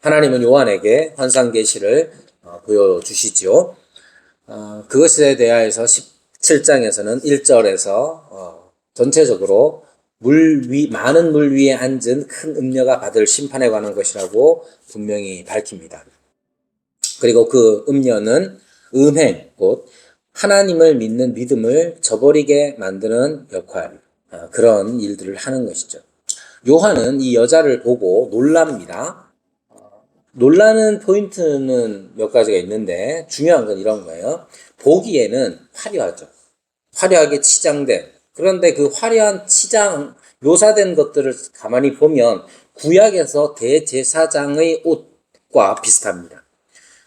하나님은 요한에게 환상 계시를 보여주시지요. 그것에 대하여서 17장에서는 1절에서 전체적으로 많은 물 위에 앉은 큰 음녀가 받을 심판에 관한 것이라고 분명히 밝힙니다. 그리고 그 음녀는 음행, 곧 하나님을 믿는 믿음을 저버리게 만드는 역할, 그런 일들을 하는 것이죠. 요한은 이 여자를 보고 놀랍니다. 놀라는 포인트는 몇 가지가 있는데 중요한 건 이런 거예요. 보기에는 화려하죠. 화려하게 치장된, 그런데 그 화려한 치장 묘사된 것들을 가만히 보면 구약에서 대제사장의 옷과 비슷합니다.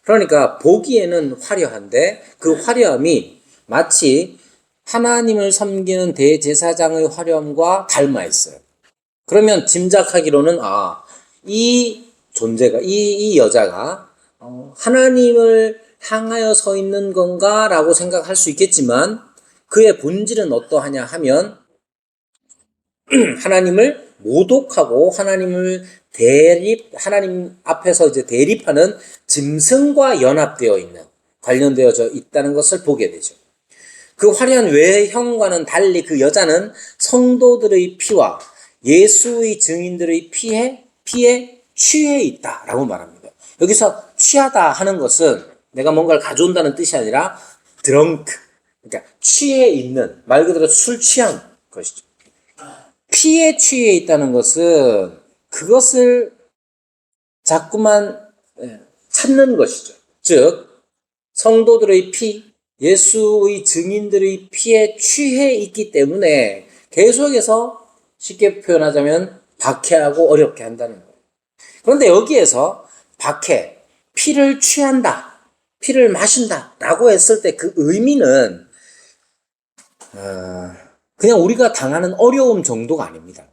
그러니까 보기에는 화려한데 그 화려함이 마치 하나님을 섬기는 대제사장의 화려함과 닮아 있어요. 그러면 짐작하기로는 이 존재가, 이 여자가 하나님을 향하여 서 있는 건가라고 생각할 수 있겠지만 그의 본질은 어떠하냐 하면 하나님을 모독하고 하나님 앞에서 이제 대립하는 짐승과 연합되어 있는, 관련되어져 있다는 것을 보게 되죠. 그 화려한 외형과는 달리 그 여자는 성도들의 피와 예수의 증인들의 피에 취해 있다라고 말합니다. 여기서 취하다 하는 것은 내가 뭔가를 가져온다는 뜻이 아니라 드렁크, 그러니까 취해 있는, 말 그대로 술 취한 것이죠. 피에 취해 있다는 것은 그것을 자꾸만 찾는 것이죠. 즉 성도들의 피, 예수의 증인들의 피에 취해 있기 때문에 계속해서 쉽게 표현하자면 박해하고 어렵게 한다는 거예요. 그런데 여기에서 피를 취한다, 피를 마신다 라고 했을 때 그 의미는 그냥 우리가 당하는 어려움 정도가 아닙니다.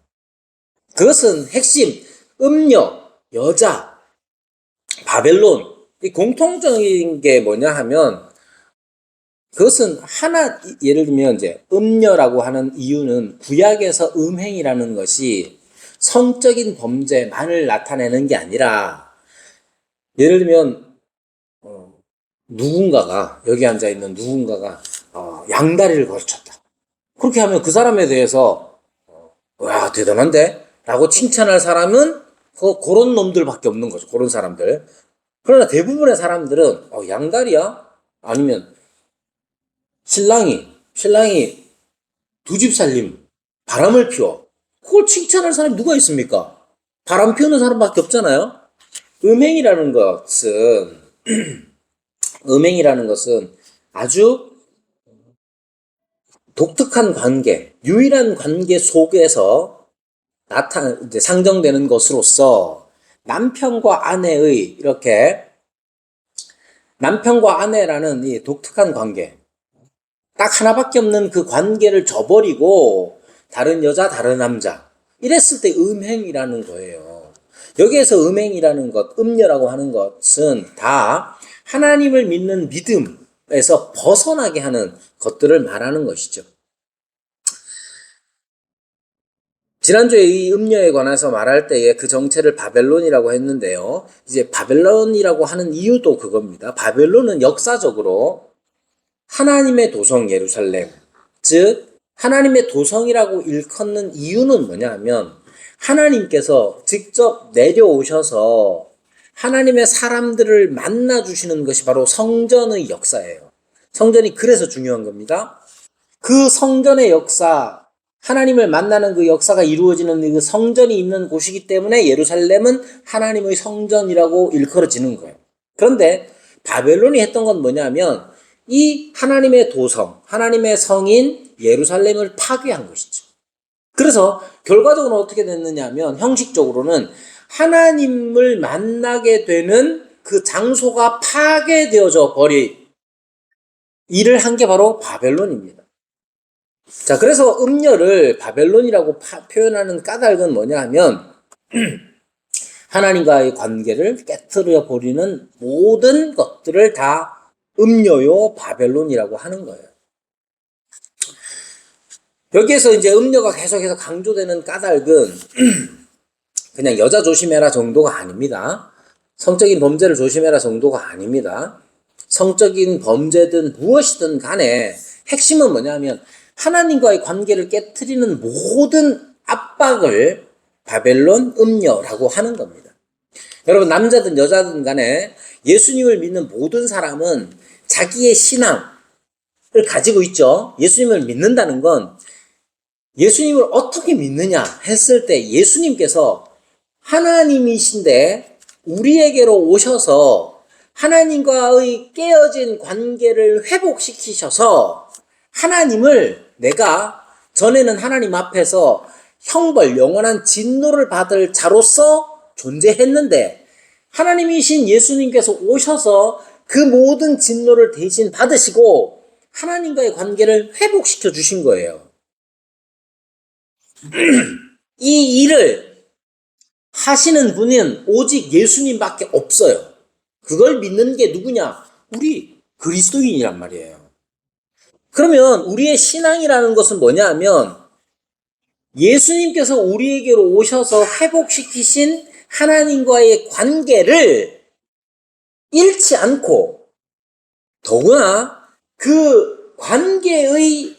그것은 핵심, 음녀, 여자, 바벨론, 이 공통적인 게 뭐냐 하면 그것은 예를 들면 이제 음녀라고 하는 이유는 구약에서 음행이라는 것이 성적인 범죄만을 나타내는 게 아니라, 예를 들면 여기 앉아 있는 누군가가 양다리를 걸쳤다. 그렇게 하면 그 사람에 대해서 와 대단한데? 라고 칭찬할 사람은 그런 놈들밖에 없는 거죠. 그런 사람들. 그러나 대부분의 사람들은 양다리야? 아니면 신랑이 두 집 살림, 바람을 피워. 그걸 칭찬할 사람이 누가 있습니까? 바람 피우는 사람밖에 없잖아요. 음행이라는 것은 음행이라는 것은 아주 독특한 관계, 유일한 관계 속에서 이제 상정되는 것으로서 남편과 아내라는 이 독특한 관계, 딱 하나밖에 없는 그 관계를 저버리고 다른 여자, 다른 남자 이랬을 때 음행이라는 거예요. 여기에서 음행이라는 것, 음녀라고 하는 것은 다 하나님을 믿는 믿음에서 벗어나게 하는 것들을 말하는 것이죠. 지난주에 이 음녀에 관해서 말할 때에 그 정체를 바벨론이라고 했는데요. 이제 바벨론이라고 하는 이유도 그겁니다. 바벨론은 역사적으로 하나님의 도성 예루살렘, 즉 하나님의 도성이라고 일컫는 이유는 뭐냐 하면 하나님께서 직접 내려오셔서 하나님의 사람들을 만나주시는 것이 바로 성전의 역사예요. 성전이 그래서 중요한 겁니다. 그 성전의 역사, 하나님을 만나는 그 역사가 이루어지는 그 성전이 있는 곳이기 때문에 예루살렘은 하나님의 성전이라고 일컬어지는 거예요. 그런데 바벨론이 했던 건 뭐냐면 이 하나님의 도성, 하나님의 성인 예루살렘을 파괴한 것이죠. 그래서 결과적으로 어떻게 됐느냐 하면 형식적으로는 하나님을 만나게 되는 그 장소가 파괴되어져 일을 한 게 바로 바벨론입니다. 자, 그래서 음녀를 바벨론이라고 표현하는 까닭은 뭐냐 하면 하나님과의 관계를 깨트려 버리는 모든 것들을 다 음녀요 바벨론이라고 하는 거예요. 여기에서 이제 음녀가 계속해서 강조되는 까닭은 그냥 여자 조심해라 정도가 아닙니다. 성적인 범죄를 조심해라 정도가 아닙니다. 성적인 범죄든 무엇이든 간에 핵심은 뭐냐면 하나님과의 관계를 깨트리는 모든 압박을 바벨론 음녀라고 하는 겁니다. 여러분, 남자든 여자든 간에 예수님을 믿는 모든 사람은 자기의 신앙을 가지고 있죠. 예수님을 믿는다는 건 예수님을 어떻게 믿느냐 했을 때 예수님께서 하나님이신데 우리에게로 오셔서 하나님과의 깨어진 관계를 회복시키셔서 하나님을 내가 전에는 하나님 앞에서 형벌, 영원한 진노를 받을 자로서 존재했는데 하나님이신 예수님께서 오셔서 그 모든 진노를 대신 받으시고 하나님과의 관계를 회복시켜 주신 거예요. 이 일을 하시는 분은 오직 예수님밖에 없어요. 그걸 믿는 게 누구냐? 우리 그리스도인이란 말이에요. 그러면 우리의 신앙이라는 것은 뭐냐 하면 예수님께서 우리에게로 오셔서 회복시키신 하나님과의 관계를 잃지 않고 더구나 그 관계의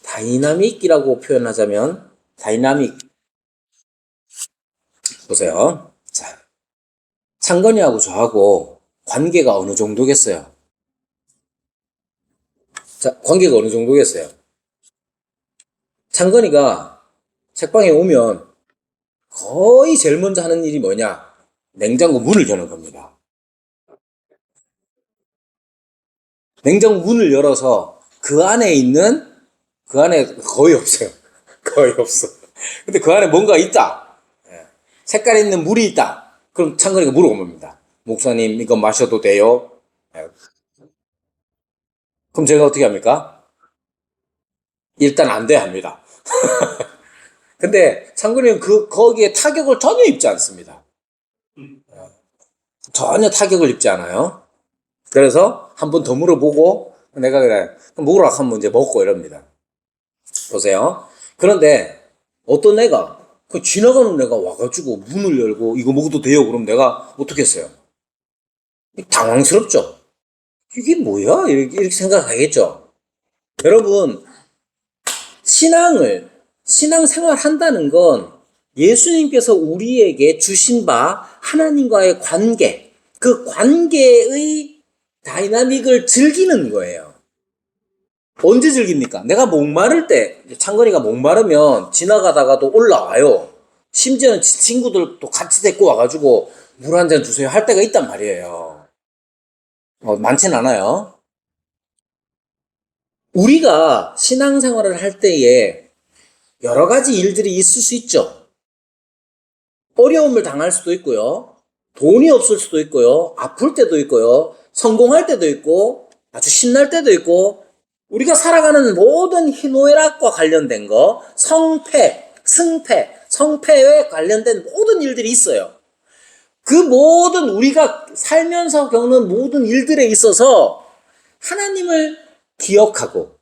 다이나믹이라고 표현하자면 다이나믹 보세요. 자, 창건이하고 저하고 관계가 어느 정도겠어요? 자, 관계가 어느 정도겠어요? 창건이가 책방에 오면 거의 제일 먼저 하는 일이 뭐냐? 냉장고 문을 여는 겁니다. 냉장고 문을 열어서 그 안에 거의 없어요. 거의 없어. 근데 그 안에 뭔가 있다. 색깔 있는 물이 있다. 그럼 창건이가 물어봅니다. 목사님, 이거 마셔도 돼요? 그럼 제가 어떻게 합니까? 일단 안 돼 합니다. 근데 창건이는 거기에 타격을 전혀 입지 않습니다. 전혀 타격을 입지 않아요. 그래서 한 번 더 물어보고 내가 그래 먹으라 하면 이제 먹고 이럽니다. 보세요. 그런데 어떤 애가 그 지나가는 애가 와가지고 문을 열고 이거 먹어도 돼요? 그럼 내가 어떻게 했어요? 당황스럽죠. 이게 뭐야? 이렇게 생각하겠죠. 여러분, 신앙생활 한다는 건 예수님께서 우리에게 주신 바 하나님과의 관계, 그 관계의 다이나믹을 즐기는 거예요. 언제 즐깁니까? 내가 목마를 때, 창건이가 목마르면 지나가다가도 올라와요. 심지어는 친구들도 같이 데리고 와가지고 물 한 잔 주세요 할 때가 있단 말이에요. 많진 않아요. 우리가 신앙생활을 할 때에 여러 가지 일들이 있을 수 있죠. 어려움을 당할 수도 있고요. 돈이 없을 수도 있고요. 아플 때도 있고요. 성공할 때도 있고 아주 신날 때도 있고 우리가 살아가는 모든 희노애락과 관련된 거, 성패, 승패, 성패에 관련된 모든 일들이 있어요. 그 모든 우리가 살면서 겪는 모든 일들에 있어서 하나님을 기억하고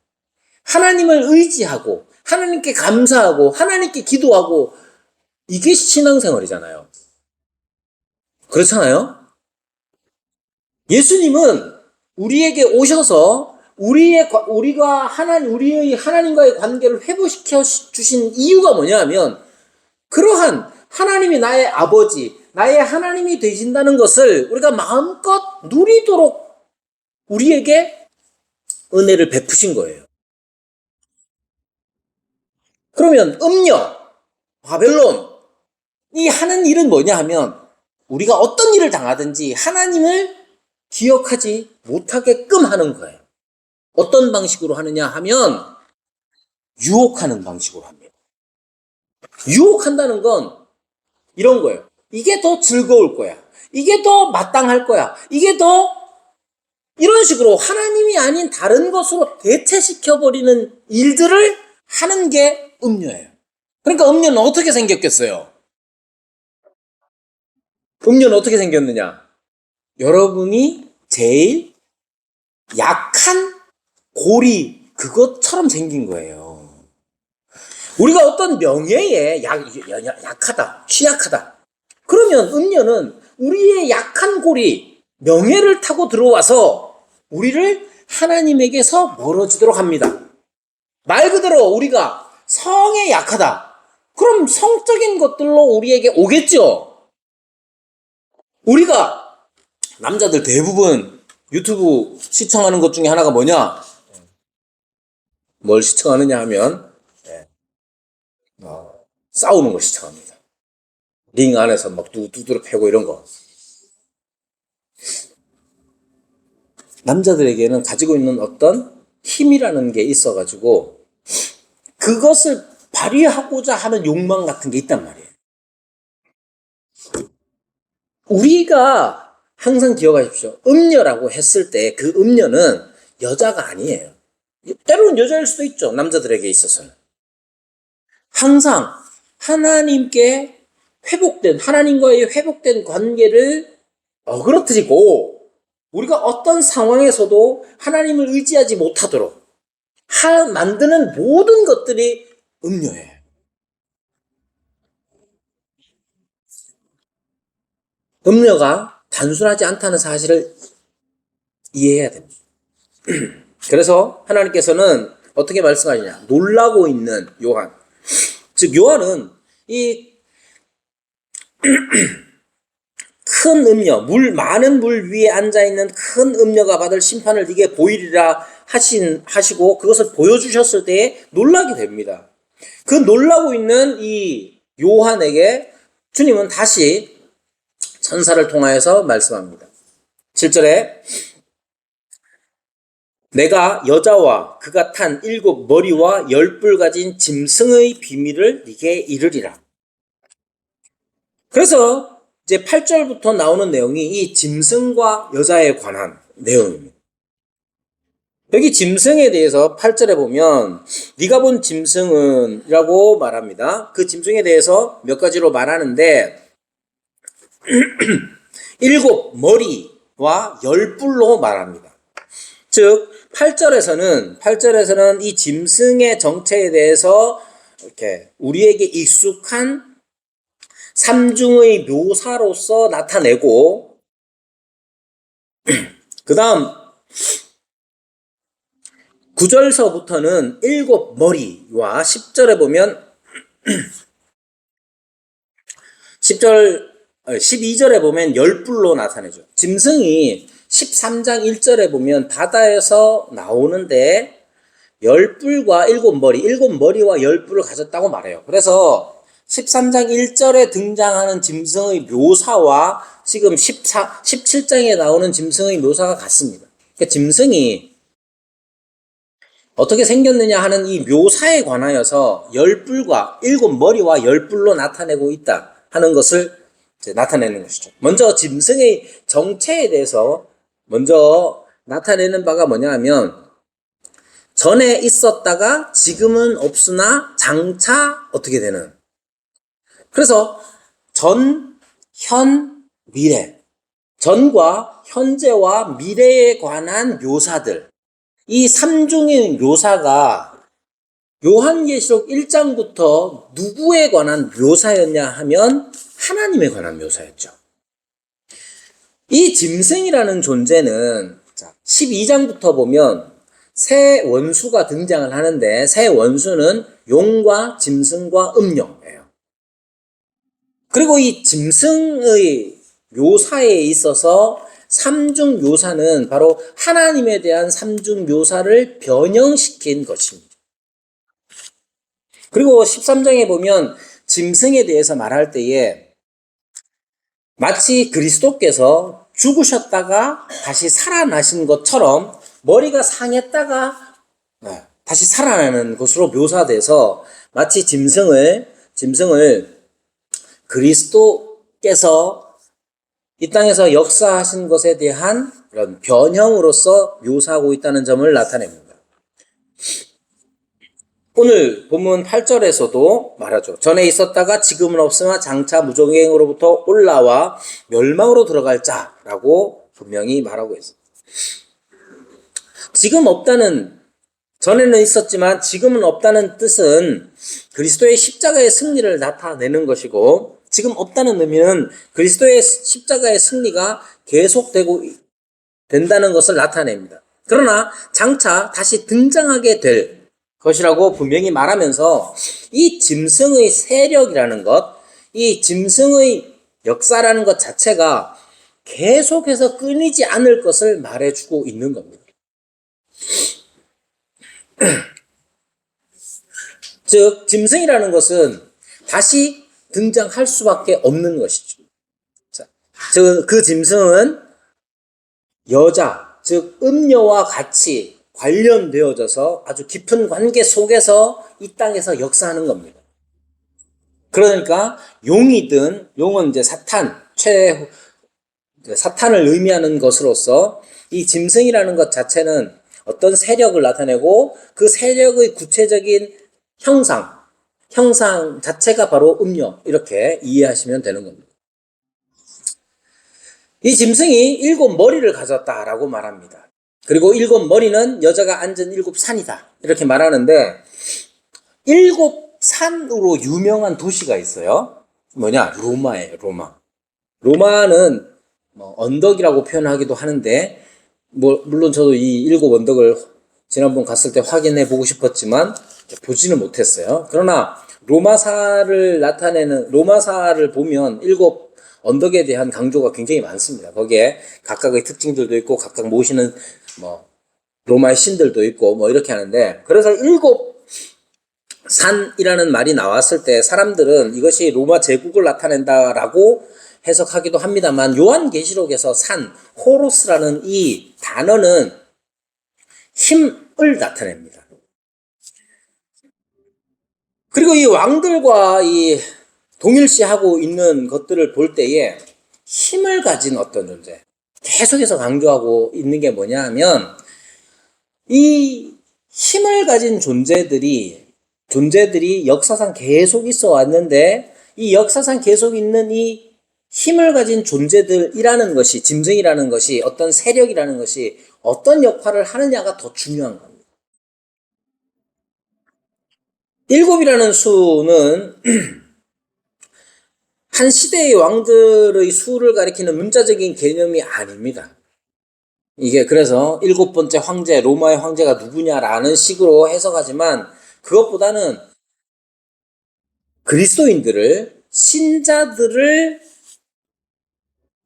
하나님을 의지하고 하나님께 감사하고 하나님께 기도하고 이게 신앙생활이잖아요. 그렇잖아요? 예수님은 우리에게 오셔서 우리의 하나님과의 관계를 회복시켜 주신 이유가 뭐냐 하면 그러한 하나님이 나의 아버지, 나의 하나님이 되신다는 것을 우리가 마음껏 누리도록 우리에게 은혜를 베푸신 거예요. 그러면 음녀, 바벨론이 하는 일은 뭐냐 하면 우리가 어떤 일을 당하든지 하나님을 기억하지 못하게끔 하는 거예요. 어떤 방식으로 하느냐 하면 유혹하는 방식으로 합니다. 유혹한다는 건 이런 거예요. 이게 더 즐거울 거야. 이게 더 마땅할 거야. 이게 더 이런 식으로 하나님이 아닌 다른 것으로 대체시켜버리는 일들을 하는 게 음녀예요. 그러니까 음녀는 어떻게 생겼겠어요? 음녀는 어떻게 생겼느냐? 여러분이 제일 약한 고리 그것처럼 생긴 거예요. 우리가 어떤 명예에 약하다, 취약하다. 그러면 음녀는 우리의 약한 고리, 명예를 타고 들어와서 우리를 하나님에게서 멀어지도록 합니다. 말 그대로 우리가 성에 약하다. 그럼 성적인 것들로 우리에게 오겠죠. 우리가 남자들 대부분 유튜브 시청하는 것 중에 하나가 뭐냐? 뭘 시청하느냐 하면 싸우는 거 시청합니다. 링 안에서 막 두드러 패고 이런 거. 남자들에게는 가지고 있는 어떤 힘이라는 게 있어가지고 그것을 발휘하고자 하는 욕망 같은 게 있단 말이에요. 우리가 항상 기억하십시오. 음녀라고 했을 때 그 음녀는 여자가 아니에요. 때로는 여자일 수도 있죠. 남자들에게 있어서는. 항상 하나님께 하나님과의 회복된 관계를 어그러뜨리고 우리가 어떤 상황에서도 하나님을 의지하지 못하도록 만드는 모든 것들이 음료예요. 음료가 단순하지 않다는 사실을 이해해야 됩니다. 그래서 하나님께서는 어떻게 말씀하시냐? 놀라고 있는 요한. 즉 요한은 이 큰 음녀, 많은 물 위에 앉아있는 큰 음녀가 받을 심판을 네게 보이리라 하시고 그것을 보여주셨을 때에 놀라게 됩니다. 그 놀라고 있는 이 요한에게 주님은 다시 천사를 통하여서 말씀합니다. 7절에 내가 여자와 그가 탄 7 머리와 10뿔 가진 짐승의 비밀을 네게 이르리라. 그래서 이제 8절부터 나오는 내용이 이 짐승과 여자에 관한 내용입니다. 여기 짐승에 대해서 8절에 보면 네가 본 짐승은 라고 말합니다. 그 짐승에 대해서 몇 가지로 말하는데 7 머리와 10뿔로 말합니다. 즉 8절에서는 이 짐승의 정체에 대해서 이렇게 우리에게 익숙한 삼중의 묘사로서 나타내고 그 다음 9절서부터는 7 머리와 10절에 보면 12절에 보면 10뿔로 나타내죠. 짐승이 13장 1절에 보면 바다에서 나오는데 10뿔과 7 머리와 10뿔을 가졌다고 말해요. 그래서 13장 1절에 등장하는 짐승의 묘사와 지금 17장에 나오는 짐승의 묘사가 같습니다. 그러니까 짐승이 어떻게 생겼느냐 하는 이 묘사에 관하여서 10뿔과 7 머리와 10뿔로 나타내고 있다 하는 것을 이제 나타내는 것이죠. 먼저 짐승의 정체에 대해서 먼저 나타내는 바가 뭐냐 하면 전에 있었다가 지금은 없으나 장차 어떻게 되는. 그래서 전, 현, 미래. 전과 현재와 미래에 관한 묘사들. 이 3중의 묘사가 요한계시록 1장부터 누구에 관한 묘사였냐 하면 하나님에 관한 묘사였죠. 이 짐승이라는 존재는 12장부터 보면 새 원수가 등장을 하는데 새 원수는 용과 짐승과 음녀예요. 그리고 이 짐승의 묘사에 있어서 3중 묘사는 바로 하나님에 대한 3중 묘사를 변형시킨 것입니다. 그리고 13장에 보면 짐승에 대해서 말할 때에 마치 그리스도께서 죽으셨다가 다시 살아나신 것처럼 머리가 상했다가 다시 살아나는 것으로 묘사돼서 마치 짐승을 그리스도께서 이 땅에서 역사하신 것에 대한 그런 변형으로서 묘사하고 있다는 점을 나타냅니다. 오늘 본문 8절에서도 말하죠. 전에 있었다가 지금은 없으나 장차 무정행으로부터 올라와 멸망으로 들어갈 자라고 분명히 말하고 있습니다. 지금 없다는, 전에는 있었지만 지금은 없다는 뜻은 그리스도의 십자가의 승리를 나타내는 것이고 지금 없다는 의미는 그리스도의 십자가의 승리가 계속되고 된다는 것을 나타냅니다. 그러나 장차 다시 등장하게 될 것이라고 분명히 말하면서 이 짐승의 세력이라는 것, 이 짐승의 역사라는 것 자체가 계속해서 끊이지 않을 것을 말해주고 있는 겁니다. 즉 짐승이라는 것은 다시 등장할 수밖에 없는 것이죠. 자, 그 짐승은 여자, 즉 음녀와 같이 관련되어져서 아주 깊은 관계 속에서 이 땅에서 역사하는 겁니다. 그러니까 용이든, 용은 이제 사탄을 의미하는 것으로서 이 짐승이라는 것 자체는 어떤 세력을 나타내고 그 세력의 구체적인 형상 자체가 바로 음녀, 이렇게 이해하시면 되는 겁니다. 이 짐승이 7머리를 가졌다라고 말합니다. 그리고 7머리는 여자가 앉은 7산이다 이렇게 말하는데 7산으로 유명한 도시가 있어요. 뭐냐? 로마예요. 로마는 언덕이라고 표현하기도 하는데 물론 저도 이 7언덕을 지난번 갔을 때 확인해 보고 싶었지만 보지는 못했어요. 그러나 로마사를 보면 7언덕에 대한 강조가 굉장히 많습니다. 거기에 각각의 특징들도 있고 각각 모시는 로마의 신들도 있고 이렇게 하는데, 그래서 7산이라는 말이 나왔을 때 사람들은 이것이 로마 제국을 나타낸다라고 해석하기도 합니다만, 요한계시록에서 호로스라는 이 단어는 힘을 나타냅니다. 그리고 이 왕들과 이 동일시하고 있는 것들을 볼 때에 힘을 가진 어떤 존재, 계속해서 강조하고 있는 게 뭐냐 하면 이 힘을 가진 존재들이 역사상 계속 있어 왔는데, 이 역사상 계속 있는 이 힘을 가진 존재들이라는 것이, 짐승이라는 것이, 어떤 세력이라는 것이 어떤 역할을 하느냐가 더 중요한 겁니다. 7이라는 수는 한 시대의 왕들의 수를 가리키는 문자적인 개념이 아닙니다. 이게 그래서 7번째 황제, 로마의 황제가 누구냐라는 식으로 해석하지만, 그것보다는 그리스도인들을, 신자들을,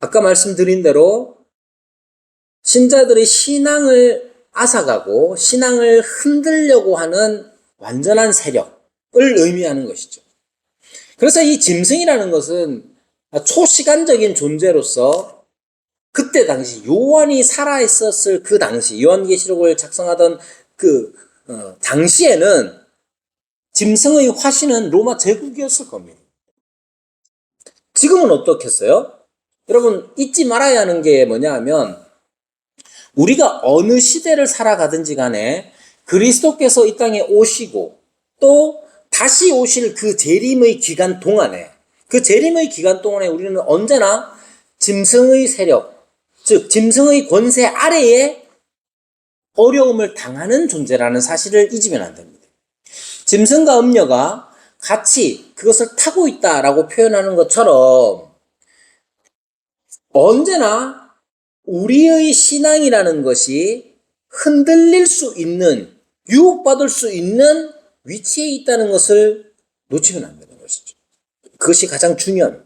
아까 말씀드린 대로 신자들의 신앙을 앗아가고 신앙을 흔들려고 하는 완전한 세력을 의미하는 것이죠. 그래서 이 짐승이라는 것은 초시간적인 존재로서 그때 당시 요한이 살아있었을 그 당시, 요한계시록을 작성하던 당시에는 짐승의 화신은 로마 제국이었을 겁니다. 지금은 어떻겠어요? 여러분 잊지 말아야 하는 게 뭐냐 하면, 우리가 어느 시대를 살아가든지 간에 그리스도께서 이 땅에 오시고 또 다시 오실 그 재림의 기간 동안에, 우리는 언제나 짐승의 세력, 즉 짐승의 권세 아래에 어려움을 당하는 존재라는 사실을 잊으면 안 됩니다. 짐승과 음녀가 같이 그것을 타고 있다라고 표현하는 것처럼 언제나 우리의 신앙이라는 것이 흔들릴 수 있는, 유혹받을 수 있는 위치에 있다는 것을 놓치면 안 되는 것이죠. 그것이 가장 중요합니다.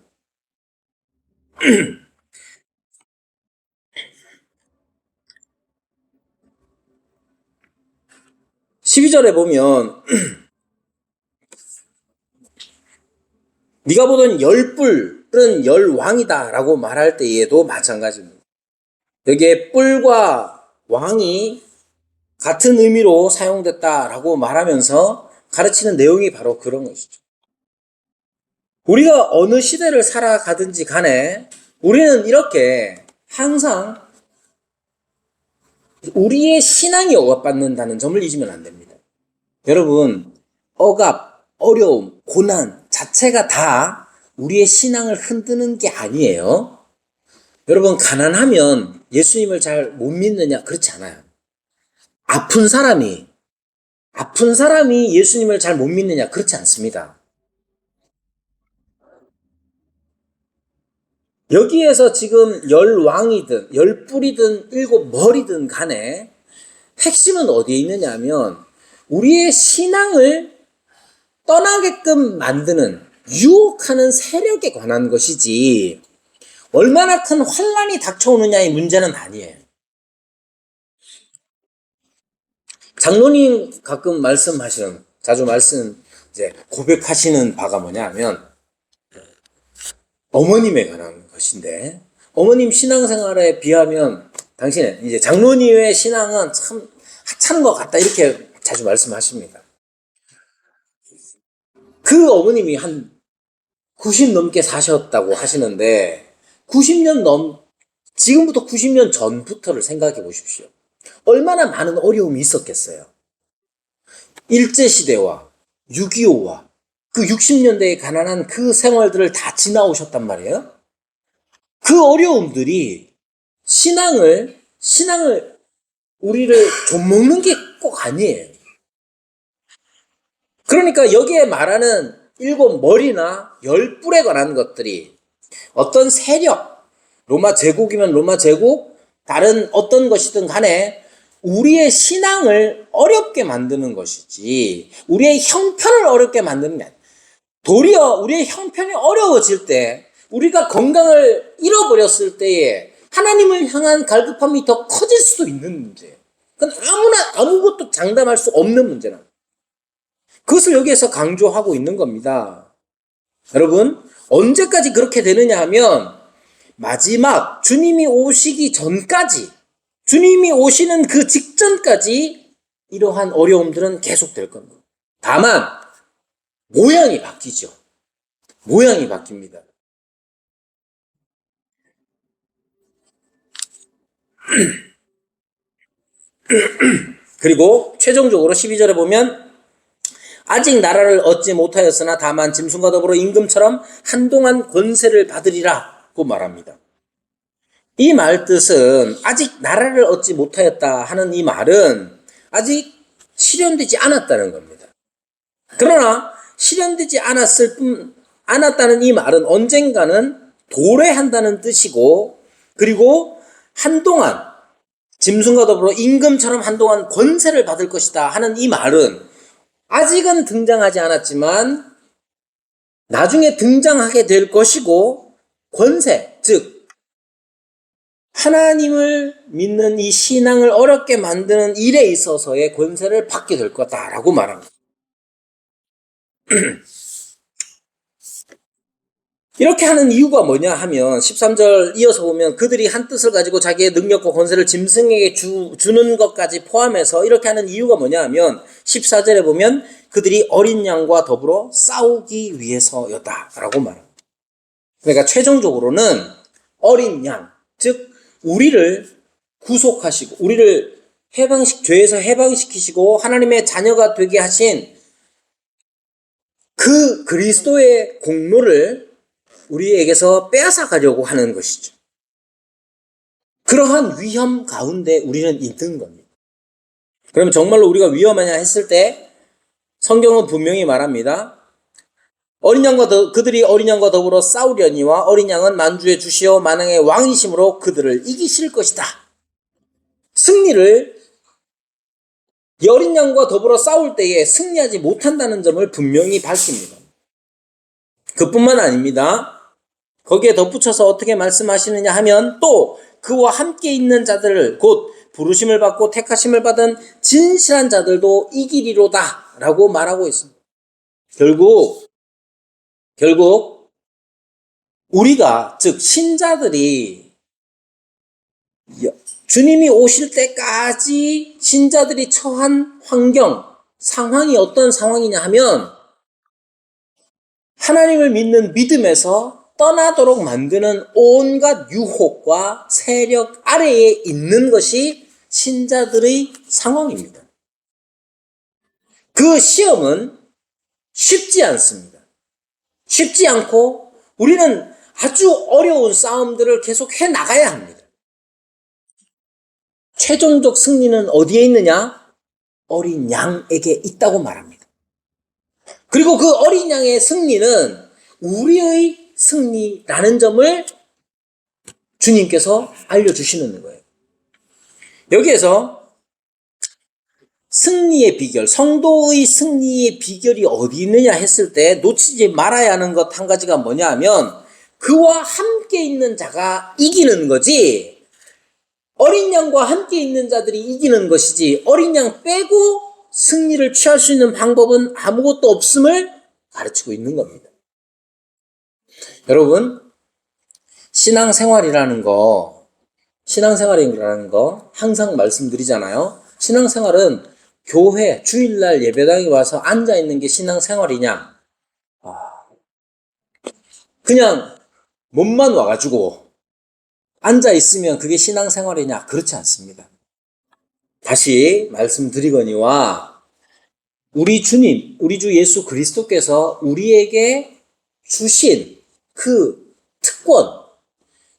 12절에 보면 네가 보던 10뿔은 10왕이다 라고 말할 때에도 마찬가지입니다. 여기에 뿔과 왕이 같은 의미로 사용됐다라고 말하면서 가르치는 내용이 바로 그런 것이죠. 우리가 어느 시대를 살아가든지 간에 우리는 이렇게 항상 우리의 신앙이 억압받는다는 점을 잊으면 안 됩니다. 여러분, 억압, 어려움, 고난 자체가 다 우리의 신앙을 흔드는 게 아니에요. 여러분, 가난하면 예수님을 잘 못 믿느냐? 그렇지 않아요. 아픈 사람이 예수님을 잘 못 믿느냐? 그렇지 않습니다. 여기에서 지금 열 왕이든 열 뿔이든 일곱 머리든 간에 핵심은 어디에 있느냐 하면 우리의 신앙을 떠나게끔 만드는 유혹하는 세력에 관한 것이지 얼마나 큰 환란이 닥쳐오느냐의 문제는 아니에요. 장로님 가끔 말씀하시는 자주 이제 고백하시는 바가 뭐냐 하면 어머님에 관한 것인데 어머님 신앙생활에 비하면 당신의 이제 장로님의 신앙은 참 하찮은 것 같다 이렇게 자주 말씀하십니다. 그 어머님이 한 90 넘게 사셨다고 하시는데 90년 지금부터 90년 전부터를 생각해 보십시오. 얼마나 많은 어려움이 있었겠어요. 일제시대와 6.25와 그 60년대의 가난한 그 생활들을 다 지나오셨단 말이에요. 그 어려움들이 신앙을 우리를 좀먹는 게 꼭 아니에요. 그러니까 여기에 말하는 일곱 머리나 열 뿔에 관한 것들이 어떤 세력, 로마 제국이면 로마 제국, 다른 어떤 것이든 간에 우리의 신앙을 어렵게 만드는 것이지 우리의 형편을 어렵게 만드는 게 아니에요. 도리어 우리의 형편이 어려워질 때 우리가 건강을 잃어버렸을 때에 하나님을 향한 갈급함이 더 커질 수도 있는 문제예요. 그건 아무것도 장담할 수 없는 문제라. 그것을 여기에서 강조하고 있는 겁니다. 여러분, 언제까지 그렇게 되느냐 하면 마지막 주님이 오시기 전까지, 주님이 오시는 그 직전까지 이러한 어려움들은 계속될 겁니다. 다만 모양이 바뀌죠. 모양이 바뀝니다. 그리고 최종적으로 12절에 보면 아직 나라를 얻지 못하였으나 다만 짐승과 더불어 임금처럼 한동안 권세를 받으리라고 말합니다. 이 말 뜻은 아직 나라를 얻지 못하였다 하는 이 말은 아직 실현되지 않았다는 겁니다. 그러나 실현되지 않았다는 이 말은 언젠가는 도래한다는 뜻이고 그리고 한동안 짐승과 더불어 임금처럼 한동안 권세를 받을 것이다 하는 이 말은 아직은 등장하지 않았지만 나중에 등장하게 될 것이고 권세, 즉 하나님을 믿는 이 신앙을 어렵게 만드는 일에 있어서의 권세를 받게 될 거다라고 말합니다. 이렇게 하는 이유가 뭐냐 하면 13절 이어서 보면 그들이 한 뜻을 가지고 자기의 능력과 권세를 짐승에게 주는 것까지 포함해서 이렇게 하는 이유가 뭐냐 하면 14절에 보면 그들이 어린 양과 더불어 싸우기 위해서였다라고 말합니다. 그러니까 최종적으로는 어린 양, 즉 우리를 구속하시고 우리를 죄에서 해방시키시고 하나님의 자녀가 되게 하신 그 그리스도의 공로를 우리에게서 빼앗아 가려고 하는 것이죠. 그러한 위험 가운데 우리는 있는 겁니다. 그러면 정말로 우리가 위험하냐 했을 때 성경은 분명히 말합니다. 그들이 어린 양과 더불어 싸우려니와 어린 양은 만주의 주시오 만왕의 왕이심으로 그들을 이기실 것이다. 승리를 어린 양과 더불어 싸울 때에 승리하지 못한다는 점을 분명히 밝힙니다. 그뿐만 아닙니다. 거기에 덧붙여서 어떻게 말씀하시느냐 하면 또 그와 함께 있는 자들을 곧 부르심을 받고 택하심을 받은 진실한 자들도 이기리로다 라고 말하고 있습니다. 결국 우리가 즉 신자들이 주님이 오실 때까지 신자들이 처한 상황이 어떤 상황이냐 하면 하나님을 믿는 믿음에서 떠나도록 만드는 온갖 유혹과 세력 아래에 있는 것이 신자들의 상황입니다. 그 시험은 쉽지 않습니다. 쉽지 않고 우리는 아주 어려운 싸움들을 계속 해 나가야 합니다. 최종적 승리는 어디에 있느냐? 어린 양에게 있다고 말합니다. 그리고 그 어린 양의 승리는 우리의 승리라는 점을 주님께서 알려주시는 거예요. 여기에서 승리의 비결, 성도의 승리의 비결이 어디 있느냐 했을 때 놓치지 말아야 하는 것 한 가지가 뭐냐 하면 그와 함께 있는 자가 이기는 거지, 어린 양과 함께 있는 자들이 이기는 것이지, 어린 양 빼고 승리를 취할 수 있는 방법은 아무것도 없음을 가르치고 있는 겁니다. 여러분, 신앙생활이라는 거 항상 말씀드리잖아요. 신앙생활은 교회, 주일날 예배당에 와서 앉아있는 게 신앙생활이냐? 그냥 몸만 와가지고 앉아있으면 그게 신앙생활이냐? 그렇지 않습니다. 다시 말씀드리거니와 우리 주님, 우리 주 예수 그리스도께서 우리에게 주신 그 특권,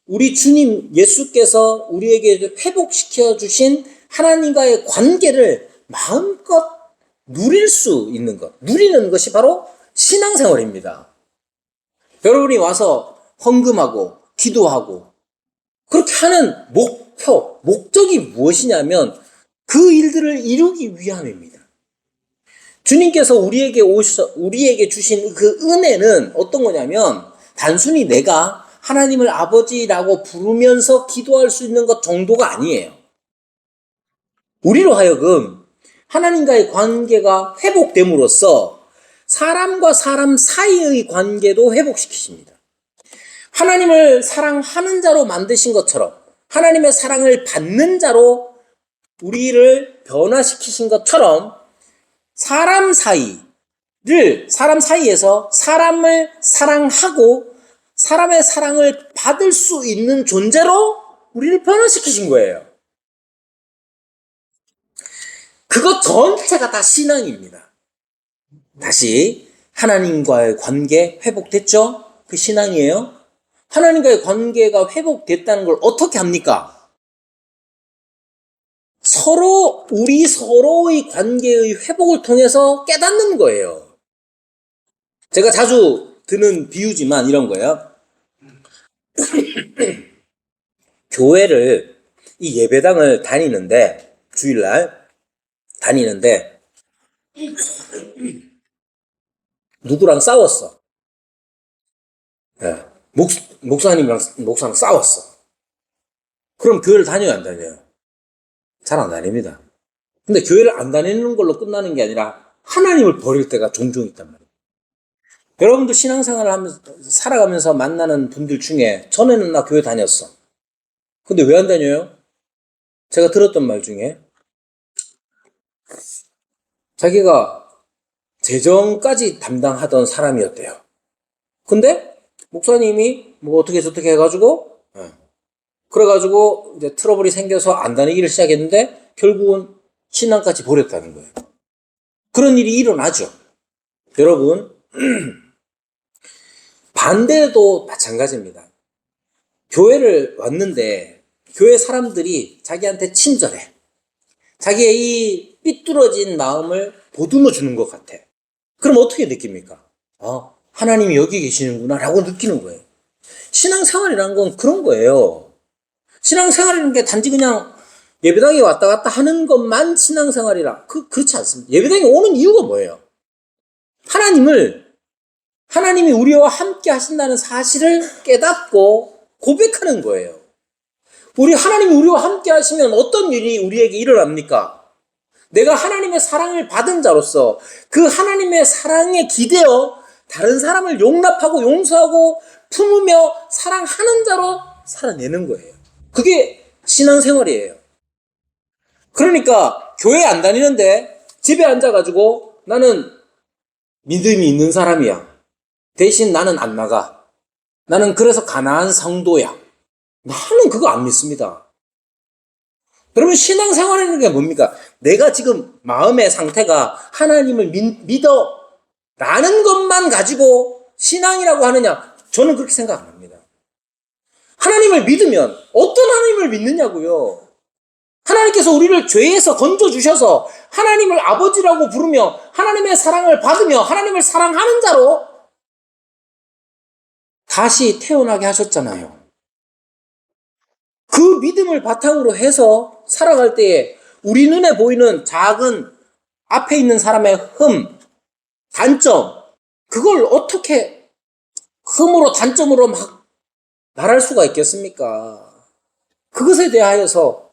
우리 주님 예수께서 우리에게 회복시켜 주신 하나님과의 관계를 마음껏 누릴 수 있는 것, 누리는 것이 바로 신앙생활입니다. 여러분이 와서 헌금하고 기도하고 그렇게 하는 목적이 무엇이냐면 그 일들을 이루기 위함입니다. 주님께서 우리에게 주신 그 은혜는 어떤 거냐면 단순히 내가 하나님을 아버지라고 부르면서 기도할 수 있는 것 정도가 아니에요. 우리로 하여금 하나님과의 관계가 회복됨으로써 사람과 사람 사이의 관계도 회복시키십니다. 하나님을 사랑하는 자로 만드신 것처럼, 하나님의 사랑을 받는 자로 우리를 변화시키신 것처럼 사람 사이에서 사람을 사랑하고 사람의 사랑을 받을 수 있는 존재로 우리를 변화시키신 거예요. 그것 전체가 다 신앙입니다. 다시 하나님과의 관계 회복됐죠? 그 신앙이에요. 하나님과의 관계가 회복됐다는 걸 어떻게 합니까? 우리 서로의 관계의 회복을 통해서 깨닫는 거예요. 제가 자주 드는 비유지만 이런 거예요. 교회를, 이 예배당을 다니는데, 주일날 다니는데, 누구랑 싸웠어. 네. 목사랑 싸웠어. 그럼 교회를 다녀야 안 다녀요? 잘 안 다닙니다. 근데 교회를 안 다니는 걸로 끝나는 게 아니라 하나님을 버릴 때가 종종 있단 말이에요. 여러분도 신앙생활을 하면서 살아가면서 만나는 분들 중에 전에는 나 교회 다녔어. 근데 왜 안 다녀요? 제가 들었던 말 중에 자기가 재정까지 담당하던 사람이었대요. 근데 목사님이 뭐 어떻게 저렇게 해가지고 그래가지고 이제 트러블이 생겨서 안 다니기를 시작했는데 결국은 신앙까지 버렸다는 거예요. 그런 일이 일어나죠. 여러분, 반대도 마찬가지입니다. 교회를 왔는데 교회 사람들이 자기한테 친절해. 자기의 이 삐뚤어진 마음을 보듬어 주는 것 같아. 그럼 어떻게 느낍니까? 하나님이 여기 계시는구나 라고 느끼는 거예요. 신앙생활이라는 건 그런 거예요. 신앙생활이라는 게 단지 그냥 예배당에 왔다 갔다 하는 것만 신앙생활이라. 그렇지 않습니다. 예배당에 오는 이유가 뭐예요? 하나님이 우리와 함께 하신다는 사실을 깨닫고 고백하는 거예요. 하나님이 우리와 함께 하시면 어떤 일이 우리에게 일어납니까? 내가 하나님의 사랑을 받은 자로서 그 하나님의 사랑에 기대어 다른 사람을 용납하고 용서하고 품으며 사랑하는 자로 살아내는 거예요. 그게 신앙생활이에요. 그러니까 교회 안 다니는데 집에 앉아가지고 나는 믿음이 있는 사람이야. 대신 나는 안 나가. 나는 그래서 가난한 성도야. 나는 그거 안 믿습니다. 그러면 신앙생활이라는 게 뭡니까? 내가 지금 마음의 상태가 하나님을 믿어 라는 것만 가지고 신앙이라고 하느냐? 저는 그렇게 생각 안 합니다. 하나님을 믿으면 어떤 하나님을 믿느냐고요? 하나님께서 우리를 죄에서 건져주셔서 하나님을 아버지라고 부르며 하나님의 사랑을 받으며 하나님을 사랑하는 자로 다시 태어나게 하셨잖아요. 그 믿음을 바탕으로 해서 살아갈 때에 우리 눈에 보이는 작은 앞에 있는 사람의 단점, 그걸 어떻게 흠으로 단점으로 막 말할 수가 있겠습니까? 그것에 대하여서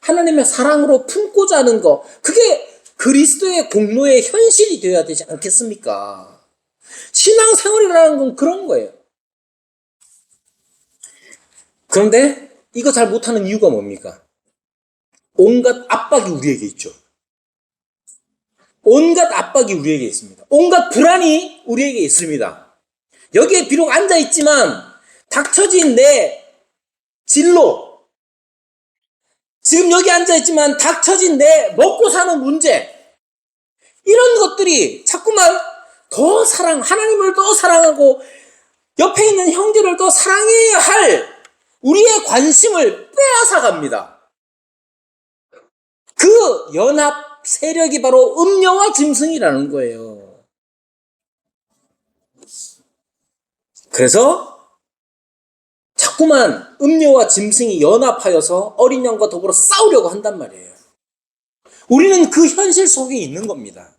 하나님의 사랑으로 품고자 하는 거, 그게 그리스도의 공로의 현실이 되어야 되지 않겠습니까? 신앙생활이라는 건 그런 거예요. 그런데 이거 잘 못하는 이유가 뭡니까? 온갖 압박이 우리에게 있죠. 온갖 압박이 우리에게 있습니다. 온갖 불안이 우리에게 있습니다. 여기에 비록 앉아있지만 닥쳐진 내 진로, 지금 여기 앉아있지만 닥쳐진 내 먹고 사는 문제, 이런 것들이 자꾸만 더 하나님을 더 사랑하고 옆에 있는 형제를 더 사랑해야 할 우리의 관심을 빼앗아갑니다. 그 연합 세력이 바로 음녀와 짐승이라는 거예요. 그래서 자꾸만 음녀와 짐승이 연합하여서 어린 양과 더불어 싸우려고 한단 말이에요. 우리는 그 현실 속에 있는 겁니다.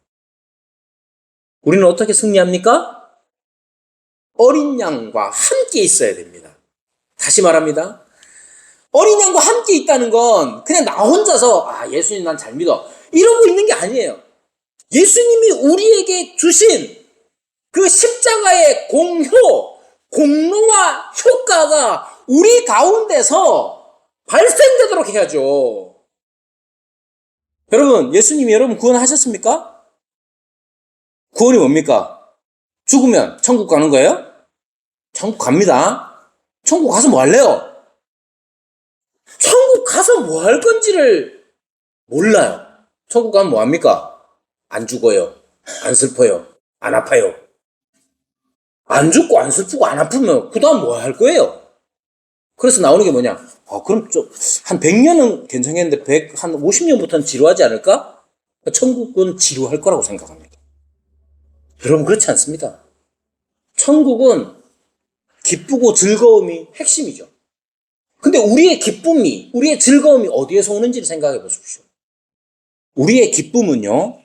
우리는 어떻게 승리합니까? 어린 양과 함께 있어야 됩니다. 다시 말합니다. 어린 양과 함께 있다는 건 그냥 나 혼자서 예수님 난 잘 믿어 이러고 있는 게 아니에요. 예수님이 우리에게 주신 그 십자가의 공로와 효과가 우리 가운데서 발생되도록 해야죠. 여러분, 예수님이 여러분 구원하셨습니까? 구원이 뭡니까? 죽으면 천국 가는 거예요? 천국 갑니다. 천국 가서 뭐 할래요? 천국 가서 뭐 할 건지를 몰라요. 천국 가면 뭐 합니까? 안 죽어요. 안 슬퍼요. 안 아파요. 안 죽고 안 슬프고 안 아프면 그 다음 뭐 할 거예요? 그래서 나오는 게 뭐냐? 그럼 좀 한 100년은 괜찮겠는데 한 50년부터는 지루하지 않을까? 천국은 지루할 거라고 생각합니다. 여러분 그렇지 않습니다. 천국은 기쁘고 즐거움이 핵심이죠. 근데 우리의 기쁨이, 우리의 즐거움이 어디에서 오는지를 생각해 보십시오. 우리의 기쁨은요,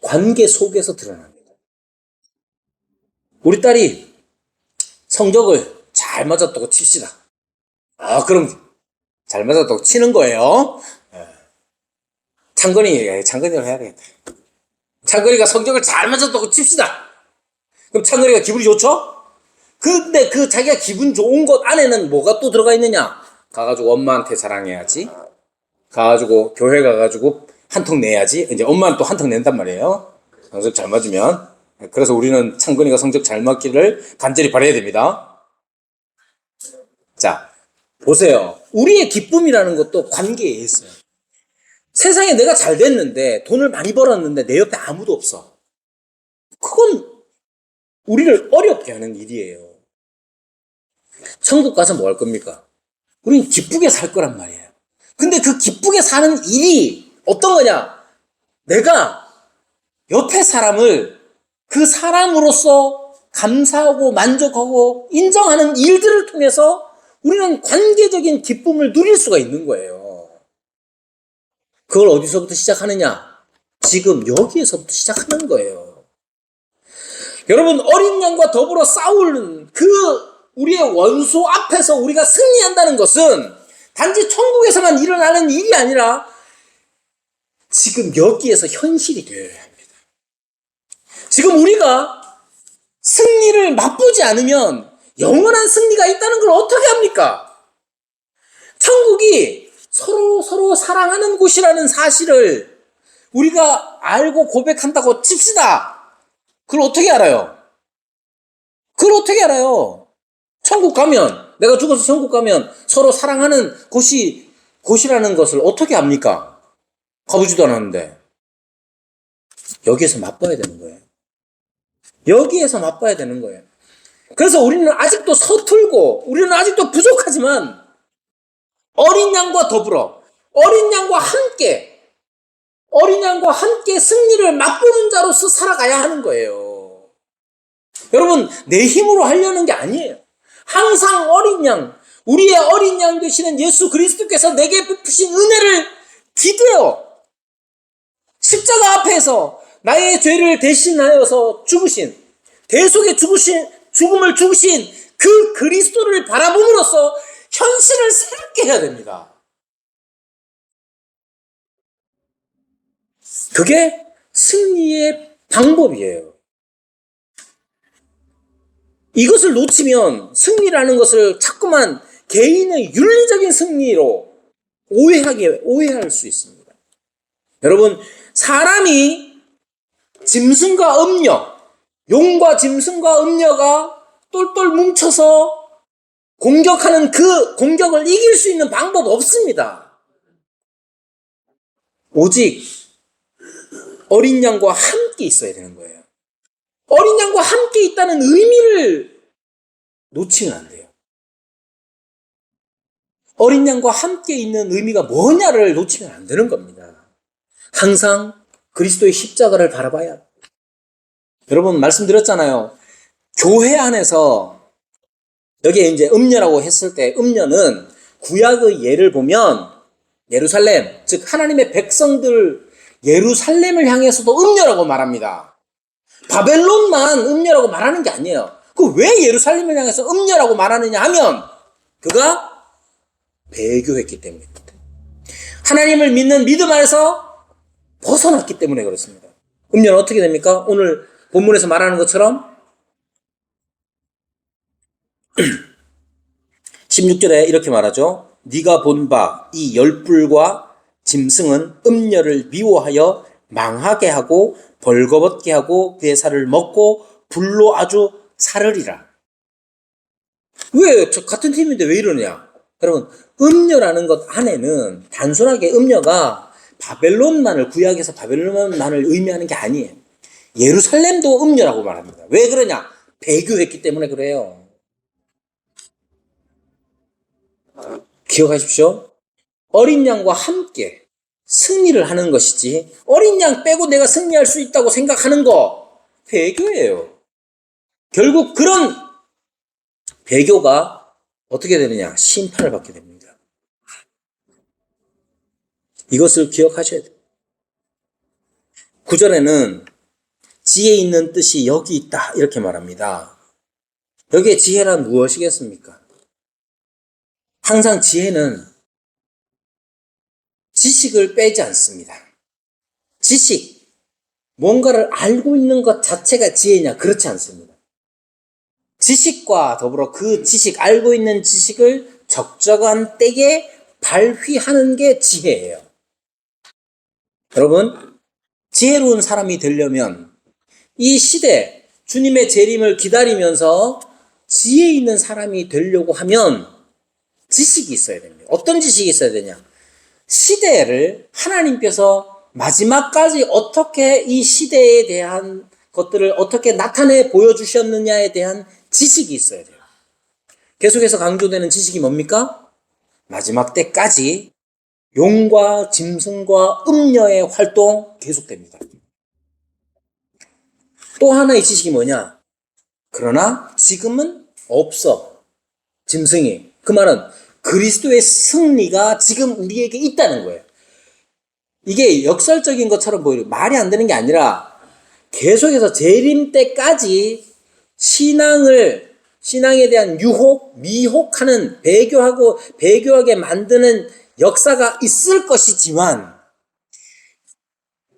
관계 속에서 드러납니다. 우리 딸이 성적을 잘 맞았다고 칩시다. 그럼 잘 맞았다고 치는 거예요. 창건이를 해야 되겠다. 창건이가 성적을 잘 맞았다고 칩시다. 그럼 창건이가 기분이 좋죠? 근데 그 자기가 기분 좋은 것 안에는 뭐가 또 들어가 있느냐? 가가지고 엄마한테 자랑해야지. 가가지고 교회 가가지고 한 통 내야지. 이제 엄마는 또 한 통 낸단 말이에요. 성적 잘 맞으면. 그래서 우리는 창건이가 성적 잘 맞기를 간절히 바라야 됩니다. 자, 보세요. 우리의 기쁨이라는 것도 관계에 있어요. 세상에 내가 잘 됐는데 돈을 많이 벌었는데 내 옆에 아무도 없어. 그건 우리를 어렵게 하는 일이에요. 천국 가서 뭐 할 겁니까? 우리는 기쁘게 살 거란 말이에요. 근데 그 기쁘게 사는 일이 어떤 거냐? 내가 옆에 사람을 그 사람으로서 감사하고 만족하고 인정하는 일들을 통해서 우리는 관계적인 기쁨을 누릴 수가 있는 거예요. 그걸 어디서부터 시작하느냐? 지금 여기에서부터 시작하는 거예요. 여러분, 어린 양과 더불어 싸우는 그 우리의 원수 앞에서 우리가 승리한다는 것은 단지 천국에서만 일어나는 일이 아니라 지금 여기에서 현실이 되어야 합니다. 지금 우리가 승리를 맛보지 않으면 영원한 승리가 있다는 걸 어떻게 합니까? 천국이 서로 사랑하는 곳이라는 사실을 우리가 알고 고백한다고 칩시다. 그걸 어떻게 알아요? 천국 가면, 내가 죽어서 천국 가면 서로 사랑하는 곳이라는 것을 어떻게 압니까? 가보지도 않았는데. 여기에서 맛봐야 되는 거예요. 그래서 우리는 아직도 서툴고, 우리는 아직도 부족하지만, 어린 양과 더불어, 어린 양과 함께 승리를 맛보는 자로서 살아가야 하는 거예요. 여러분, 내 힘으로 하려는 게 아니에요. 항상 어린 양, 우리의 어린 양 되시는 예수 그리스도께서 내게 베푸신 은혜를 기대어 십자가 앞에서 나의 죄를 대신하여서 죽으신, 대속의 죽음을 죽으신 그 그리스도를 바라봄으로써 현실을 새롭게 해야 됩니다. 그게 승리의 방법이에요. 이것을 놓치면 승리라는 것을 자꾸만 개인의 윤리적인 승리로 오해할 수 있습니다. 여러분, 사람이 짐승과 음녀, 용과 짐승과 음녀가 똘똘 뭉쳐서 공격하는 그 공격을 이길 수 있는 방법 없습니다. 오직 어린 양과 함께 있어야 되는 거예요. 어린 양과 함께 있다는 의미를 놓치면 안 돼요. 어린 양과 함께 있는 의미가 뭐냐를 놓치면 안 되는 겁니다. 항상 그리스도의 십자가를 바라봐야 합니다. 여러분 말씀드렸잖아요. 교회 안에서 여기에 이제 음녀라고 했을 때 음녀는 구약의 예를 보면 예루살렘, 즉 하나님의 백성들 예루살렘을 향해서도 음녀라고 말합니다. 바벨론만 음녀라고 말하는 게 아니에요. 그 왜 예루살렘을 향해서 음녀라고 말하느냐 하면 그가 배교했기 때문입니다. 하나님을 믿는 믿음 안에서 벗어났기 때문에 그렇습니다. 음녀는 어떻게 됩니까? 오늘 본문에서 말하는 것처럼 16절에 이렇게 말하죠. 네가 본 바 이 열불과 짐승은 음녀를 미워하여 망하게 하고 벌거벗게 하고 그의 살을 먹고 불로 아주 사르리라. 왜? 저 같은 팀인데 왜 이러냐? 여러분, 음녀라는 것 안에는 단순하게 음녀가 바벨론만을 구약에서 바벨론만을 의미하는 게 아니에요. 예루살렘도 음녀라고 말합니다. 왜 그러냐? 배교했기 때문에 그래요. 기억하십시오. 어린 양과 함께 승리를 하는 것이지 어린 양 빼고 내가 승리할 수 있다고 생각하는 거 배교예요. 결국 그런 배교가 어떻게 되느냐? 심판을 받게 됩니다. 이것을 기억하셔야 돼요. 9절에는 지혜 있는 뜻이 여기 있다 이렇게 말합니다. 여기에 지혜란 무엇이겠습니까? 항상 지혜는 지식을 빼지 않습니다. 지식, 뭔가를 알고 있는 것 자체가 지혜냐? 그렇지 않습니다. 지식과 더불어 그 지식, 알고 있는 지식을 적절한 때에 발휘하는 게 지혜예요. 여러분, 지혜로운 사람이 되려면 이 시대, 주님의 재림을 기다리면서 지혜 있는 사람이 되려고 하면 지식이 있어야 됩니다. 어떤 지식이 있어야 되냐? 시대를 하나님께서 마지막까지 어떻게 이 시대에 대한 것들을 어떻게 나타내 보여주셨느냐에 대한 지식이 있어야 돼요. 계속해서 강조되는 지식이 뭡니까? 마지막 때까지 용과 짐승과 음녀의 활동 계속됩니다. 또 하나의 지식이 뭐냐? 그러나 지금은 없어. 짐승이. 그 말은 그리스도의 승리가 지금 우리에게 있다는 거예요. 이게 역설적인 것처럼 보여요. 말이 안 되는 게 아니라 계속해서 재림 때까지 신앙에 대한 유혹, 미혹하는 배교하게 만드는 역사가 있을 것이지만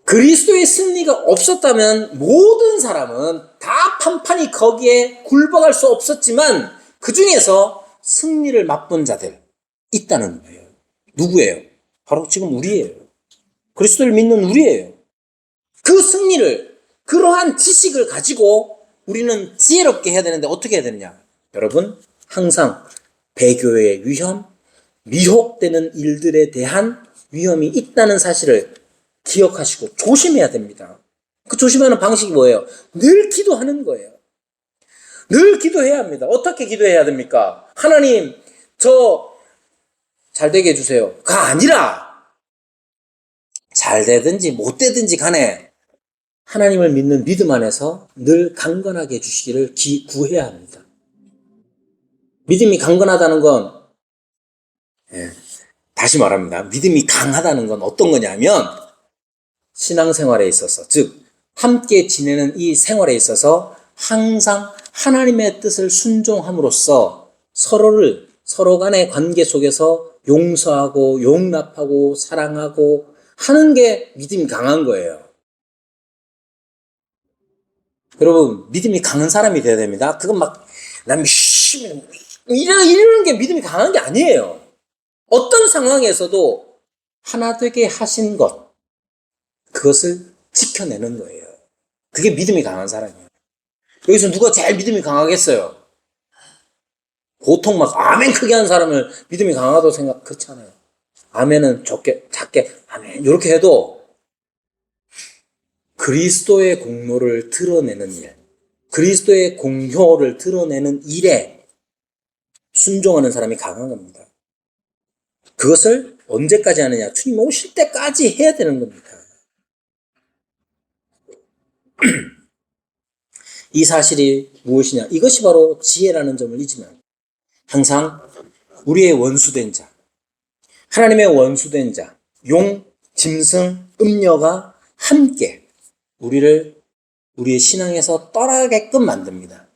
그리스도의 승리가 없었다면 모든 사람은 다 판판이 거기에 굴복할 수 없었지만 그 중에서 승리를 맛본 자들 있다는 거예요. 누구예요? 바로 지금 우리예요. 그리스도를 믿는 우리예요. 그 승리를, 그러한 지식을 가지고 우리는 지혜롭게 해야 되는데 어떻게 해야 되느냐? 여러분, 항상 배교의 위험, 미혹되는 일들에 대한 위험이 있다는 사실을 기억하시고 조심해야 됩니다. 그 조심하는 방식이 뭐예요? 늘 기도하는 거예요. 늘 기도해야 합니다. 어떻게 기도해야 됩니까? 하나님, 저 잘 되게 해주세요.가 아니라 잘 되든지 못 되든지 간에 하나님을 믿는 믿음 안에서 늘 강건하게 해주시기를 구해야 합니다. 믿음이 강건하다는 건 예. 다시 말합니다. 믿음이 강하다는 건 어떤 거냐면 신앙생활에 있어서, 즉 함께 지내는 이 생활에 있어서 항상 하나님의 뜻을 순종함으로써 서로 간의 관계 속에서 용서하고 용납하고 사랑하고 하는 게 믿음이 강한 거예요. 여러분, 믿음이 강한 사람이 돼야 됩니다. 그건 막, 난 이러는 게 믿음이 강한 게 아니에요. 어떤 상황에서도 하나 되게 하신 것, 그것을 지켜내는 거예요. 그게 믿음이 강한 사람이에요. 여기서 누가 제일 믿음이 강하겠어요? 보통 막 아멘 크게 하는 사람을 믿음이 강하다고 생각, 그렇잖아요. 아멘은 작게, 아멘. 이렇게 해도 그리스도의 공로를 드러내는 일, 그리스도의 공효를 드러내는 일에 순종하는 사람이 강한 겁니다. 그것을 언제까지 하느냐? 주님 오실 때까지 해야 되는 겁니다. 이 사실이 무엇이냐? 이것이 바로 지혜라는 점을 잊으면 항상 우리의 원수된 자, 하나님의 원수된 자, 용, 짐승, 음녀가 함께 우리의 신앙에서 떠나게끔 만듭니다.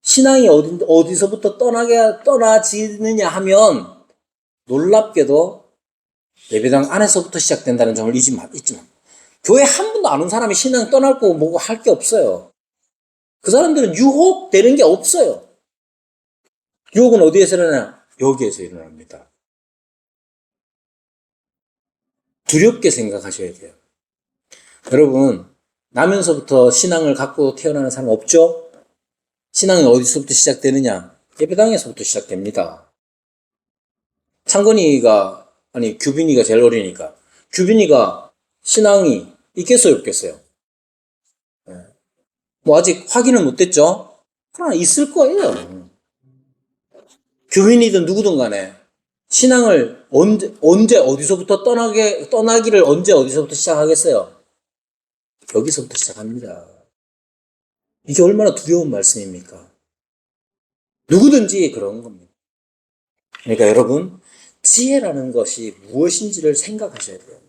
신앙이 어디서부터 떠나지느냐 하면 놀랍게도 예배당 안에서부터 시작된다는 점을 잊지 마. 교회 한 번도 안 온 사람이 신앙 떠날 거 뭐고 할 게 없어요. 그 사람들은 유혹되는 게 없어요. 유혹은 어디에서 일어나냐? 여기에서 일어납니다. 두렵게 생각하셔야 돼요. 여러분, 나면서부터 신앙을 갖고 태어나는 사람 없죠? 신앙이 어디서부터 시작되느냐? 예배당에서부터 시작됩니다. 규빈이가 제일 어리니까. 규빈이가 신앙이 있겠어요, 없겠어요? 뭐 아직 확인은 못됐죠? 그러나 있을 거예요. 규빈이든 누구든 간에 신앙을 어디서부터 떠나기를 어디서부터 시작하겠어요? 여기서부터 시작합니다. 이게 얼마나 두려운 말씀입니까? 누구든지 그런 겁니다. 그러니까 여러분, 지혜라는 것이 무엇인지를 생각하셔야 돼요.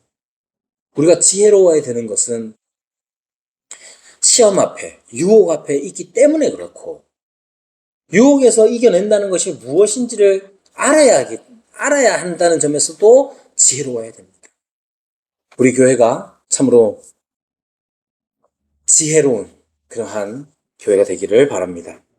우리가 지혜로워야 되는 것은 시험 앞에, 유혹 앞에 있기 때문에 그렇고, 유혹에서 이겨낸다는 것이 무엇인지를 알아야 한다는 점에서도 지혜로워야 됩니다. 우리 교회가 참으로 지혜로운 그러한 교회가 되기를 바랍니다.